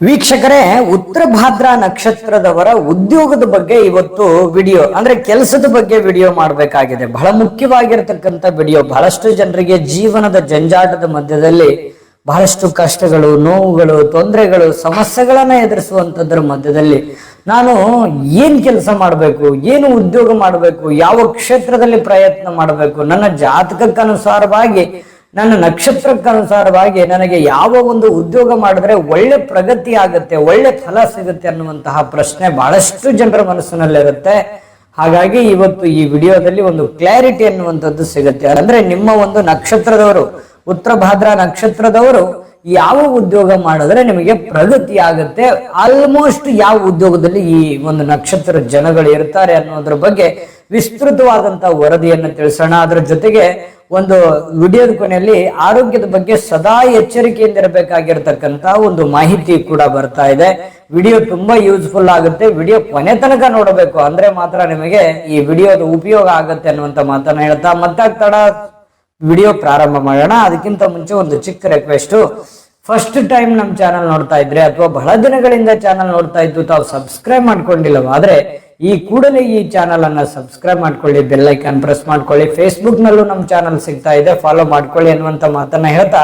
ವೀಕ್ಷಕರೇ, ಉತ್ತರ ಭಾದ್ರಾ ನಕ್ಷತ್ರದವರ ಉದ್ಯೋಗದ ಬಗ್ಗೆ ಇವತ್ತು ವಿಡಿಯೋ ಅಂದ್ರೆ ಕೆಲಸದ ಬಗ್ಗೆ ವಿಡಿಯೋ ಮಾಡಬೇಕಾಗಿದೆ. ಬಹಳ ಮುಖ್ಯವಾಗಿರತಕ್ಕಂತ ವಿಡಿಯೋ. ಬಹಳಷ್ಟು ಜನರಿಗೆ ಜೀವನದ ಜಂಜಾಟದ ಮಧ್ಯದಲ್ಲಿ ಬಹಳಷ್ಟು ಕಷ್ಟಗಳು, ನೋವುಗಳು, ತೊಂದರೆಗಳು, ಸಮಸ್ಯೆಗಳನ್ನ ಎದುರಿಸುವಂತದ್ರ ಮಧ್ಯದಲ್ಲಿ ನಾನು ಏನ್ ಕೆಲಸ ಮಾಡಬೇಕು, ಏನು ಉದ್ಯೋಗ ಮಾಡಬೇಕು, ಯಾವ ಕ್ಷೇತ್ರದಲ್ಲಿ ಪ್ರಯತ್ನ ಮಾಡಬೇಕು, ನನ್ನ ಜಾತಕಕ್ಕನುಸಾರವಾಗಿ ನನ್ನ ನಕ್ಷತ್ರಕ್ಕನುಸಾರವಾಗಿ ನನಗೆ ಯಾವ ಒಂದು ಉದ್ಯೋಗ ಮಾಡಿದ್ರೆ ಒಳ್ಳೆ ಪ್ರಗತಿ ಆಗುತ್ತೆ, ಒಳ್ಳೆ ಫಲ ಸಿಗುತ್ತೆ ಅನ್ನುವಂತಹ ಪ್ರಶ್ನೆ ಬಹಳಷ್ಟು ಜನರ ಮನಸ್ಸಿನಲ್ಲಿರುತ್ತೆ. ಹಾಗಾಗಿ ಇವತ್ತು ಈ ವಿಡಿಯೋದಲ್ಲಿ ಒಂದು ಕ್ಲಾರಿಟಿ ಅನ್ನುವಂಥದ್ದು ಸಿಗುತ್ತೆ. ಅಂದ್ರೆ ನಿಮ್ಮ ಒಂದು ನಕ್ಷತ್ರದವರು, ಉತ್ತರ ಭಾದ್ರಾ ನಕ್ಷತ್ರದವರು ಯಾವ ಉದ್ಯೋಗ ಮಾಡಿದ್ರೆ ನಿಮಗೆ ಪ್ರಗತಿ ಆಗುತ್ತೆ, ಆಲ್ಮೋಸ್ಟ್ ಯಾವ ಉದ್ಯೋಗದಲ್ಲಿ ಈ ಒಂದು ನಕ್ಷತ್ರ ಜನಗಳು ಇರ್ತಾರೆ ಅನ್ನೋದ್ರ ಬಗ್ಗೆ ವಿಸ್ತೃತವಾದಂತ ವರದಿಯನ್ನು ತಿಳಿಸೋಣ. ಅದರ ಜೊತೆಗೆ ಒಂದು ವಿಡಿಯೋದ ಕೊನೆಯಲ್ಲಿ ಆರೋಗ್ಯದ ಬಗ್ಗೆ ಸದಾ ಎಚ್ಚರಿಕೆಯಿಂದ ಇರಬೇಕಾಗಿರ್ತಕ್ಕಂತ ಒಂದು ಮಾಹಿತಿ ಕೂಡ ಬರ್ತಾ ಇದೆ. ವಿಡಿಯೋ ತುಂಬಾ ಯೂಸ್ಫುಲ್ ಆಗುತ್ತೆ. ವಿಡಿಯೋ ಕೊನೆ ತನಕ ನೋಡಬೇಕು, ಅಂದ್ರೆ ಮಾತ್ರ ನಿಮಗೆ ಈ ವಿಡಿಯೋದ ಉಪಯೋಗ ಆಗುತ್ತೆ ಅನ್ನುವಂತ ಮಾತನ್ನ ಹೇಳ್ತಾ ಮತ್ತಾಗ್ತಾಡ ವಿಡಿಯೋ ಪ್ರಾರಂಭ ಮಾಡೋಣ. ಅದಕ್ಕಿಂತ ಮುಂಚೆ ಒಂದು ಚಿಕ್ಕ ರಿಕ್ವೆಸ್ಟ್, ಫಸ್ಟ್ ಟೈಮ್ ನಮ್ಮ ಚಾನಲ್ ನೋಡ್ತಾ ಇದ್ರೆ ಅಥವಾ ಬಹಳ ದಿನಗಳಿಂದ ಚಾನಲ್ ನೋಡ್ತಾ ಇದ್ದು ತಾವು ಸಬ್ಸ್ಕ್ರೈಬ್ ಮಾಡ್ಕೊಂಡಿಲ್ಲವಾದ್ರೆ ಈ ಕೂಡಲೇ ಈ ಚಾನಲ್ ಅನ್ನ ಸಬ್ಸ್ಕ್ರೈಬ್ ಮಾಡ್ಕೊಳ್ಳಿ, ಬೆಲ್ ಐಕಾನ್ ಪ್ರೆಸ್ ಮಾಡ್ಕೊಳ್ಳಿ. ಫೇಸ್ಬುಕ್ ನಲ್ಲೂ ನಮ್ಮ ಚಾನಲ್ ಸಿಗ್ತಾ ಇದೆ, ಫಾಲೋ ಮಾಡ್ಕೊಳ್ಳಿ ಅನ್ನುವಂತ ಮಾತನ್ನ ಹೇಳ್ತಾ